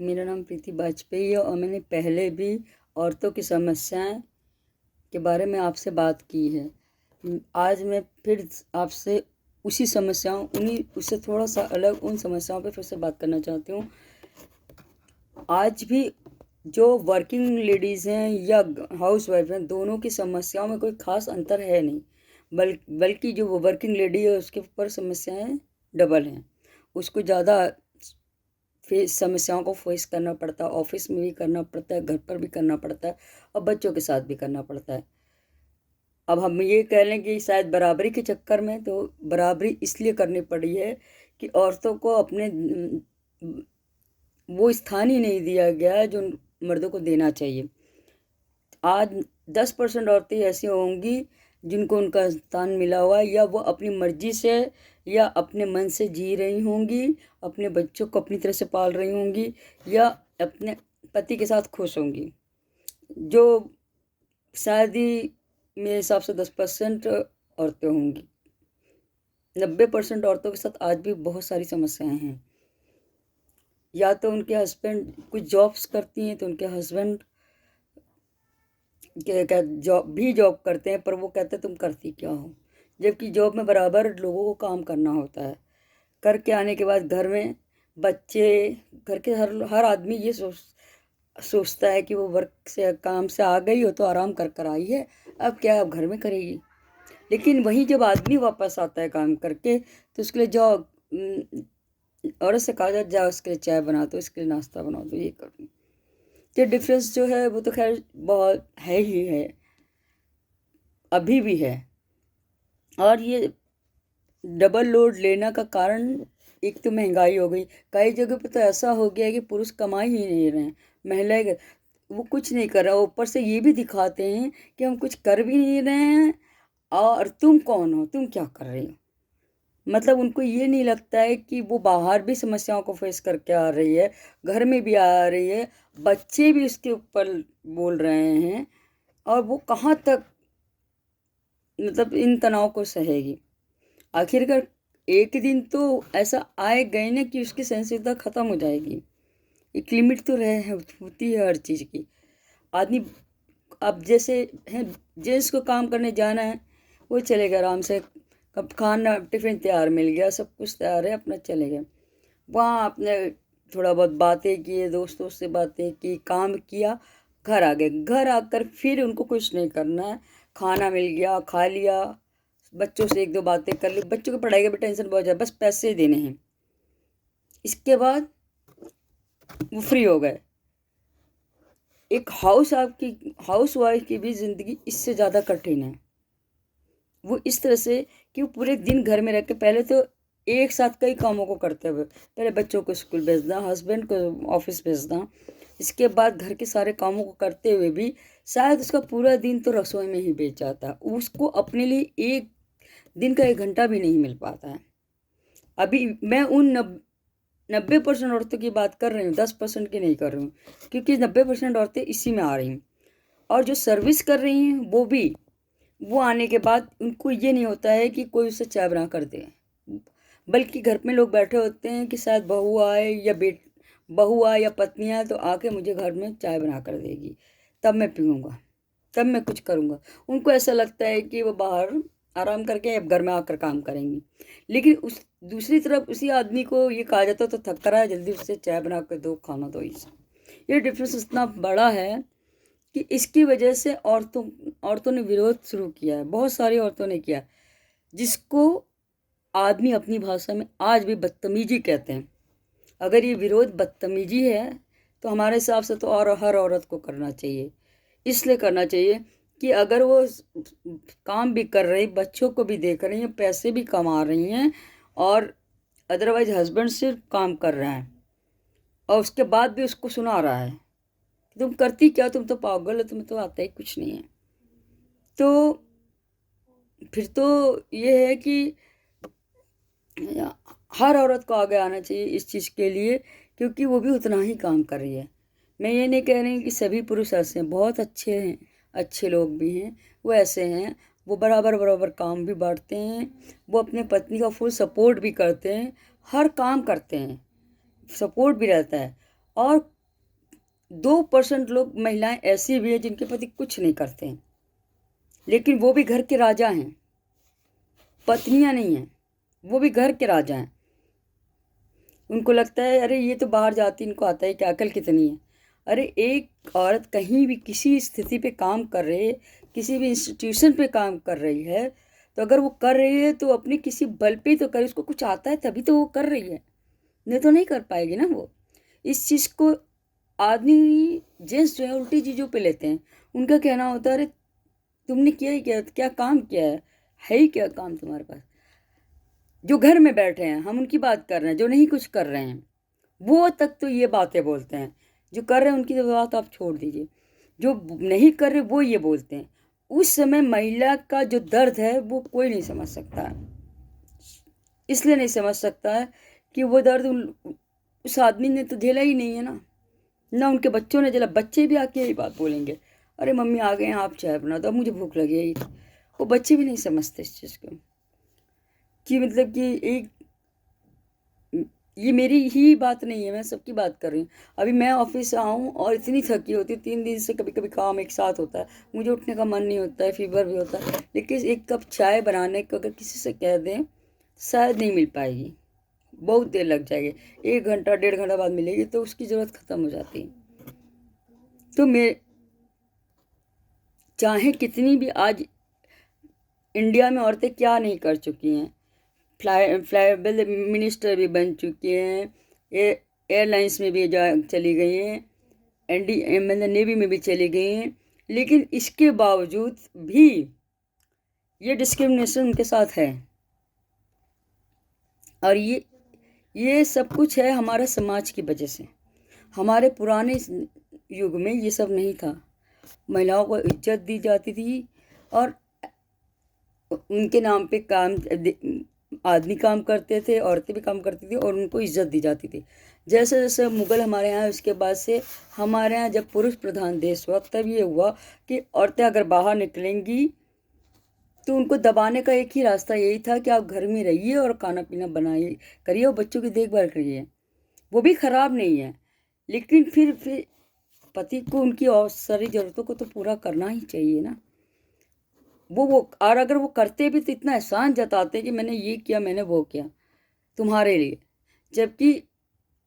मेरा नाम प्रीति वाजपेयी है और मैंने पहले भी औरतों की समस्याएं के बारे में आपसे बात की है। आज मैं फिर आपसे उसी समस्याओं उन्हीं उससे थोड़ा सा अलग उन समस्याओं पे फिर से बात करना चाहती हूँ। आज भी जो वर्किंग लेडीज़ हैं या हाउस वाइफ हैं, दोनों की समस्याओं में कोई ख़ास अंतर है नहीं, बल्कि जो वो वर्किंग लेडी है उसके ऊपर समस्याएं डबल हैं। उसको ज़्यादा फेस समस्याओं को फेस करना पड़ता है, ऑफिस में भी करना पड़ता है, घर पर भी करना पड़ता है और बच्चों के साथ भी करना पड़ता है। अब हम ये कह लें कि शायद बराबरी के चक्कर में, तो बराबरी इसलिए करनी पड़ी है कि औरतों को अपने वो स्थान ही नहीं दिया गया है जो मर्दों को देना चाहिए। आज 10% औरतें ऐसी होंगी जिनको उनका स्थान मिला हुआ है, या वो अपनी मर्जी से या अपने मन से जी रही होंगी, अपने बच्चों को अपनी तरह से पाल रही होंगी, या अपने पति के साथ खुश होंगी। जो शायद ही मेरे हिसाब से 10% औरतें होंगी। 90% औरतों के साथ आज भी बहुत सारी समस्याएं हैं। या तो उनके हस्बैंड कुछ जॉब्स करती हैं तो उनके हस्बैंड जॉब करते हैं, पर वो कहते हैं तुम करती क्या हो, जबकि जॉब में बराबर लोगों को काम करना होता है। करके आने के बाद घर में बच्चे, घर के हर आदमी ये सोचता है कि वो वर्क से काम से आ गई हो तो आराम कर कर आई है, अब क्या अब घर में करेगी। लेकिन वहीं जब आदमी वापस आता है काम करके तो उसके लिए जाओ, औरत से कहा जाए उसके लिए चाय बना दो, इसके लिए नाश्ता बना दो, ये कर दो। ये डिफरेंस जो है वो तो खैर बहुत है ही है, अभी भी है। और ये डबल लोड लेने का कारण एक तो महंगाई हो गई। कई जगह पे तो ऐसा हो गया है कि पुरुष कमा ही नहीं रहे हैं, महिलाएं वो कुछ नहीं कर रहा, ऊपर से ये भी दिखाते हैं कि हम कुछ कर भी नहीं रहे हैं और तुम कौन हो, तुम क्या कर रही हो। मतलब उनको ये नहीं लगता है कि वो बाहर भी समस्याओं को फेस करके आ रही है, घर में भी आ रही है, बच्चे भी उसके ऊपर बोल रहे हैं, और वो कहाँ तक मतलब इन तनाव को सहेगी। आखिरकार एक दिन तो ऐसा आए गए ना कि उसकी सहनशीलता खत्म हो जाएगी। एक लिमिट तो रहे होती है हर चीज़ की। आदमी अब जैसे है, जेंट्स को काम करने जाना है, वो चले गए आराम से, कब खाना टिफिन तैयार मिल गया, सब कुछ तैयार है, अपना चले गए वहाँ, अपने थोड़ा बहुत बातें किए, दोस्तों से बातें की, काम किया, घर आ गए। घर आकर फिर उनको कुछ नहीं करना है, खाना मिल गया खा लिया, बच्चों से एक दो बातें कर ली, बच्चों की पढ़ाई का भी टेंशन बहुत ज़्यादा, बस पैसे देने हैं। इसके बाद वो फ्री हो गए। एक हाउस वाइफ की भी ज़िंदगी इससे ज़्यादा कठिन है। वो इस तरह से कि वो पूरे दिन घर में रह के, पहले तो एक साथ कई कामों को करते हुए, पहले बच्चों को स्कूल भेजना, हस्बैंड को ऑफिस भेजना, इसके बाद घर के सारे कामों को करते हुए भी शायद उसका पूरा दिन तो रसोई में ही बीत जाता, उसको अपने लिए एक दिन का 1 घंटा भी नहीं मिल पाता है। अभी मैं उन 90% औरतों की बात कर रही हूँ, 10% की नहीं कर रही हूँ, क्योंकि 90% औरतें इसी में आ रही हैं। और जो सर्विस कर रही हैं वो भी, वो आने के बाद उनको ये नहीं होता है कि कोई उसे चाय बना कर दे, बल्कि घर में लोग बैठे होते हैं कि शायद बहू आए या पत्नी आए तो आके मुझे घर में चाय बना कर देगी, तब मैं पीऊँगा, तब मैं कुछ करूँगा। उनको ऐसा लगता है कि वो बाहर आराम करके अब घर में आकर काम करेंगी। लेकिन उस दूसरी तरफ उसी आदमी को ये कहा जाता है तो थक कर आए, जल्दी उससे चाय बना कर दो, खाना दो। ये डिफरेंस इतना बड़ा है कि इसकी वजह से औरतों ने विरोध शुरू किया है, बहुत सारी औरतों ने किया, जिसको आदमी अपनी भाषा में आज भी बदतमीजी कहते हैं। अगर ये विरोध बदतमीजी है तो हमारे हिसाब से तो और हर औरत को करना चाहिए। इसलिए करना चाहिए कि अगर वो काम भी कर रही, बच्चों को भी देख रही हैं, पैसे भी कमा रही हैं, और अदरवाइज हस्बैंड सिर्फ काम कर रहा है और उसके बाद भी उसको सुना रहा है तुम करती क्या, तुम तो पागल हो, तुम्हें तो आता ही कुछ नहीं है, तो फिर तो ये है कि हर औरत को आगे आना चाहिए इस चीज़ के लिए, क्योंकि वो भी उतना ही काम कर रही है। मैं ये नहीं कह रही कि सभी पुरुष ऐसे हैं, बहुत अच्छे हैं, अच्छे लोग भी हैं, वो ऐसे हैं, वो बराबर बराबर काम भी बांटते हैं, वो अपने पत्नी का फुल सपोर्ट भी करते हैं, हर काम करते हैं, सपोर्ट भी रहता है, और 2% लोग महिलाएं ऐसी भी हैं जिनके पति कुछ नहीं करते हैं, लेकिन वो भी घर के राजा हैं, पत्नियां नहीं हैं, वो भी घर के राजा हैं। उनको लगता है अरे ये तो बाहर जाती, इनको आता है, क्या अकल कितनी है। अरे एक औरत कहीं भी किसी स्थिति पे काम कर रही है, किसी भी इंस्टीट्यूशन पे काम कर रही है, तो अगर वो कर रही है तो अपने किसी बल पे तो करे, उसको कुछ आता है तभी तो वो कर रही है, नहीं तो नहीं कर पाएगी ना वो। इस चीज़ को आदमी जेंट्स जो है उल्टी चीज़ों पे लेते हैं। उनका कहना होता है अरे तुमने किया ही क्या, क्या काम किया है ही क्या काम तुम्हारे पास। जो घर में बैठे हैं हम उनकी बात कर रहे हैं, जो नहीं कुछ कर रहे हैं वो तक तो ये बातें बोलते हैं। जो कर रहे हैं उनकी तो बात आप छोड़ दीजिए, जो नहीं कर रहे वो ये बोलते हैं। उस समय महिला का जो दर्द है वो कोई नहीं समझ सकता है। इसलिए नहीं समझ सकता है कि वो दर्द उस आदमी ने तो झेला ही नहीं है ना उनके बच्चों ने झेला। बच्चे भी आके यही बात बोलेंगे, अरे मम्मी आ गए हैं, आप चाय बना दो, अब मुझे भूख लगी है। वो बच्चे भी नहीं समझते इस चीज़ को कि मतलब कि एक ये मेरी ही बात नहीं है, मैं सबकी बात कर रही हूँ। अभी मैं ऑफिस से आऊँ और इतनी थकी होती हूँ, 3 दिन से कभी कभी काम एक साथ होता है, मुझे उठने का मन नहीं होता है, फीवर भी होता है, लेकिन एक कप चाय बनाने को अगर किसी से कह दें शायद नहीं मिल पाएगी, बहुत देर लग जाएगी, 1 घंटा 1.5 घंटा बाद मिलेगी तो उसकी ज़रूरत ख़त्म हो जाती है। तो मैं चाहे कितनी भी आज इंडिया में औरतें क्या नहीं कर चुकी हैं, फ्लाईबल मिनिस्टर भी बन चुके हैं, एयरलाइंस में भी जा चली गई हैं, मतलब नेवी में भी चली गई हैं, लेकिन इसके बावजूद भी ये डिस्क्रिमिनेशन उनके साथ है। और ये सब कुछ है हमारे समाज की वजह से। हमारे पुराने युग में ये सब नहीं था, महिलाओं को इज्जत दी जाती थी और उनके नाम पे काम आदमी काम करते थे, औरतें भी काम करती थी और उनको इज्जत दी जाती थी। जैसे जैसे मुग़ल हमारे यहाँ, उसके बाद से हमारे यहाँ जब पुरुष प्रधान देश हुआ तब ये हुआ कि औरतें अगर बाहर निकलेंगी तो उनको दबाने का एक ही रास्ता यही था कि आप घर में रहिए और खाना पीना बनाइए करिए और बच्चों की देखभाल करिए। वो भी ख़राब नहीं है, लेकिन फिर पति को उनकी और सारी ज़रूरतों को तो पूरा करना ही चाहिए ना। वो और अगर वो करते भी तो इतना एहसान जताते हैं कि मैंने ये किया, मैंने वो किया तुम्हारे लिए, जबकि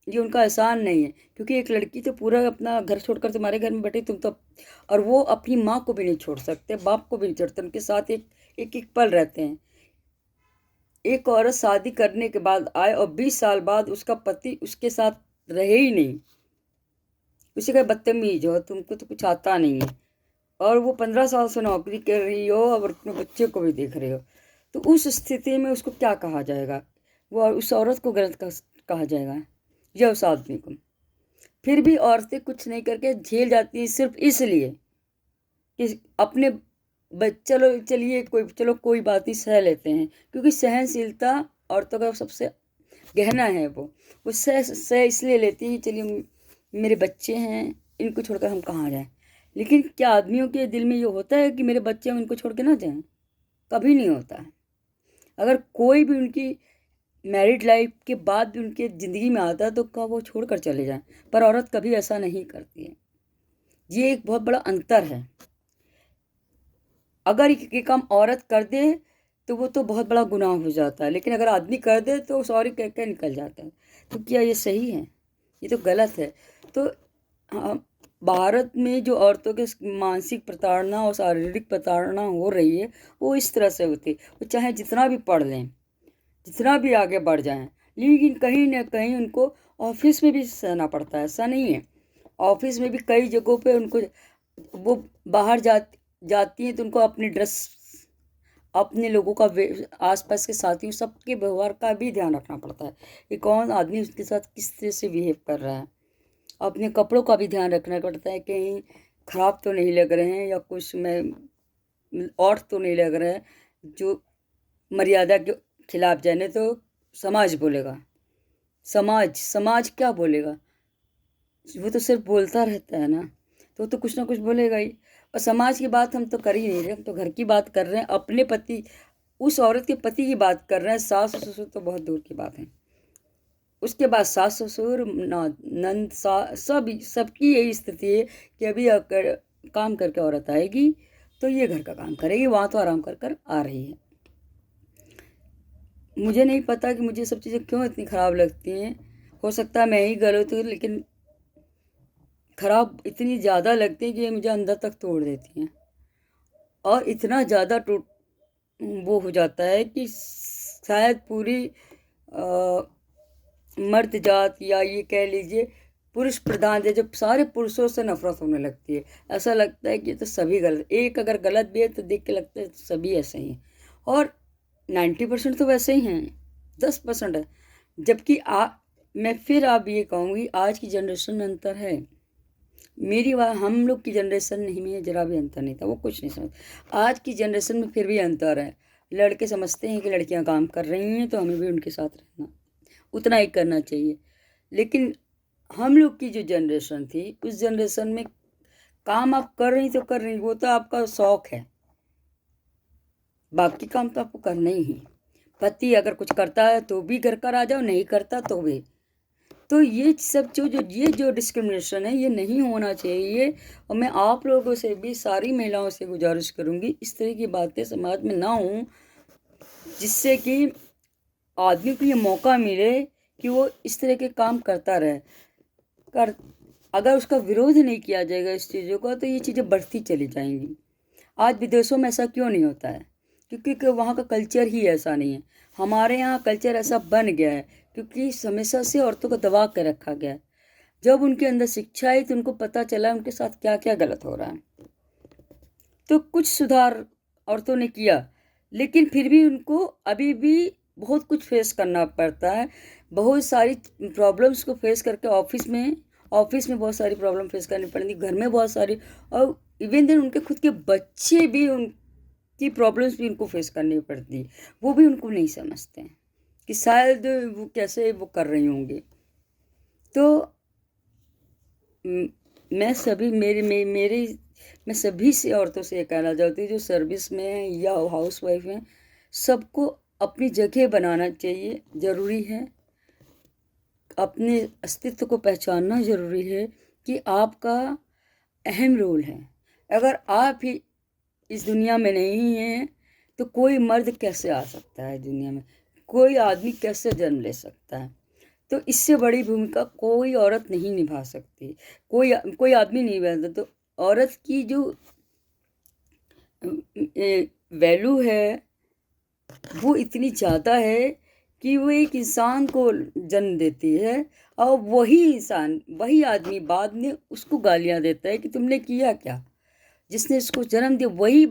ये उनका एहसान नहीं है। क्योंकि एक लड़की तो पूरा अपना घर छोड़कर तुम्हारे घर में बैठी, तुम तो, और वो अपनी माँ को भी नहीं छोड़ सकते, बाप को भी नहीं छोड़ते, उनके साथ एक पल रहते हैं। एक औरत शादी करने के बाद आए और 20 साल बाद उसका पति उसके साथ रहे ही नहीं, उसी का बदतमीज हो, तुमको तो कुछ आता नहीं है, और वो 15 साल से नौकरी कर रही हो और अपने बच्चे को भी देख रहे हो, तो उस स्थिति में उसको क्या कहा जाएगा? वो उस औरत को गलत कहा जाएगा या उस आदमी को? फिर भी औरतें कुछ नहीं करके झेल जाती हैं सिर्फ इसलिए कि अपने चलो कोई बात नहीं, सह लेते हैं, क्योंकि सहनशीलता औरतों का सबसे गहना है। वो सह इसलिए लेती है चलिए मेरे बच्चे हैं, इनको छोड़कर हम कहाँ जाएं। लेकिन क्या आदमियों के दिल में ये होता है कि मेरे बच्चे हम इनको छोड़ के ना जाएं? कभी नहीं होता है। अगर कोई भी उनकी मैरिड लाइफ के बाद भी उनके ज़िंदगी में आता है तो कब वो छोड़ कर चले जाएं, पर औरत कभी ऐसा नहीं करती है। ये एक बहुत बड़ा अंतर है। अगर ये काम औरत कर दे तो वो तो बहुत बड़ा गुनाह हो जाता है, लेकिन अगर आदमी कर दे तो सॉरी कह के निकल जाता है। तो क्या ये सही है? ये तो गलत है। तो हाँ, भारत में जो औरतों के मानसिक प्रताड़ना और शारीरिक प्रताड़ना हो रही है वो इस तरह से होती है। वो चाहे जितना भी पढ़ लें, जितना भी आगे बढ़ जाएं, लेकिन कहीं ना कहीं उनको ऑफिस में भी सहना पड़ता है। ऐसा नहीं है, ऑफिस में भी कई जगहों पे उनको, वो बाहर जाती हैं तो उनको अपनी ड्रेस, अपने लोगों का, आसपास के साथियों सबके व्यवहार का भी ध्यान रखना पड़ता है कि कौन आदमी उसके साथ किस तरह से बिहेव कर रहा है। अपने कपड़ों का भी ध्यान रखना पड़ता है, कहीं ख़राब तो नहीं लग रहे हैं या कुछ में और तो नहीं लग रहा है जो मर्यादा के खिलाफ जाए, नहीं तो समाज बोलेगा। समाज क्या बोलेगा? वो तो सिर्फ बोलता रहता है ना, तो वो तो कुछ ना कुछ बोलेगा ही। और समाज की बात हम तो कर ही नहीं रहे, हम तो घर की बात कर रहे हैं, अपने पति, उस औरत के पति की बात कर रहे हैं। सास ससुर तो बहुत दूर की बात है। उसके बाद सास ससुर नंद सबकी यही स्थिति है कि अभी अगर काम करके औरत आएगी तो ये घर का काम करेगी, वहाँ तो आराम कर कर आ रही है। मुझे नहीं पता कि मुझे सब चीज़ें क्यों इतनी ख़राब लगती हैं। हो सकता है मैं ही गलत हूँ, लेकिन ख़राब इतनी ज़्यादा लगती है कि ये मुझे अंदर तक तोड़ देती हैं। और इतना ज़्यादा टूट वो हो जाता है कि शायद पूरी मर्द जात या ये कह लीजिए पुरुष प्रधान है, जब सारे पुरुषों से नफरत होने लगती है। ऐसा लगता है कि तो सभी गलत, एक अगर गलत भी है तो देख के लगता है तो सभी ऐसे ही हैं। और 90% तो वैसे ही हैं, 10% है। जबकि मैं फिर आप ये कहूँगी आज की जनरेशन में अंतर है। मेरी बात, हम लोग की जनरेशन नहीं में जरा भी अंतर नहीं था, वो कुछ नहीं समझ। आज की जनरेशन में फिर भी अंतर है। लड़के समझते हैं कि लड़कियां काम कर रही हैं तो हमें भी उनके साथ रहना, उतना ही करना चाहिए। लेकिन हम लोग की जो जनरेशन थी, उस जनरेशन में काम आप कर रही तो कर रही, वो तो आपका शौक है, बाकी काम तो आपको करना ही है। पति अगर कुछ करता है तो भी घर का राजा, नहीं करता तो भी। तो ये सब जो डिस्क्रिमिनेशन है ये नहीं होना चाहिए। और मैं आप लोगों से भी, सारी महिलाओं से गुजारिश करूँगी इस तरह की बातें समाज में ना हों, जिससे कि आदमी को ये मौका मिले कि वो इस तरह के काम करता रहे। अगर उसका विरोध नहीं किया जाएगा इस चीज़ों का तो ये चीज़ें बढ़ती चली जाएंगी। आज विदेशों में ऐसा क्यों नहीं होता है? क्योंकि वहाँ का कल्चर ही ऐसा नहीं है। हमारे यहाँ कल्चर ऐसा बन गया है क्योंकि हमेशा से औरतों को दबा के रखा गया है। जब उनके अंदर शिक्षा आई तो उनको पता चला उनके साथ क्या क्या गलत हो रहा है, तो कुछ सुधार औरतों ने किया, लेकिन फिर भी उनको अभी भी बहुत कुछ फेस करना पड़ता है। बहुत सारी प्रॉब्लम्स को फेस करके ऑफिस में बहुत सारी प्रॉब्लम फेस करनी पड़ती, घर में बहुत सारी, और इवन देन उनके खुद के बच्चे भी, उनकी प्रॉब्लम्स भी उनको फेस करनी पड़ती, वो भी उनको नहीं समझते हैं कि शायद वो कैसे वो कर रही होंगी। तो मैं सभी मैं सभी से औरतों से ये कहना चाहती हूँ जो सर्विस में हैं या हाउस वाइफ हैं, सबको अपनी जगह बनाना चाहिए, ज़रूरी है। अपने अस्तित्व को पहचानना ज़रूरी है कि आपका अहम रोल है। अगर आप ही इस दुनिया में नहीं हैं तो कोई मर्द कैसे आ सकता है दुनिया में, कोई आदमी कैसे जन्म ले सकता है? तो इससे बड़ी भूमिका कोई औरत नहीं निभा सकती, कोई आदमी नहीं निभाता। तो औरत की जो वैल्यू है वो इतनी ज़्यादा है कि वो एक इंसान को जन्म देती है और वही आदमी बाद में उसको गालियाँ देता है कि तुमने किया क्या। जिसने इसको जन्म दिया वही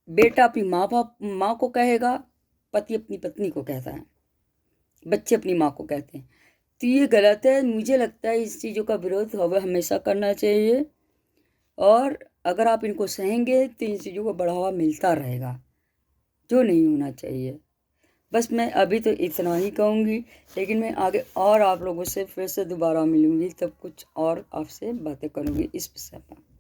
बेटा अपनी माँ को कहेगा, पति अपनी पत्नी को कहता है, बच्चे अपनी माँ को कहते हैं। तो ये गलत है। मुझे लगता है इस चीज़ों का विरोध हमेशा करना चाहिए, और अगर आप इनको सहेंगे तो इन चीज़ों को बढ़ावा मिलता रहेगा, जो नहीं होना चाहिए। बस मैं अभी तो इतना ही कहूँगी, लेकिन मैं आगे और आप लोगों से फिर से दोबारा मिलूँगी, तब कुछ और आपसे बातें करूँगी इस विषय पर।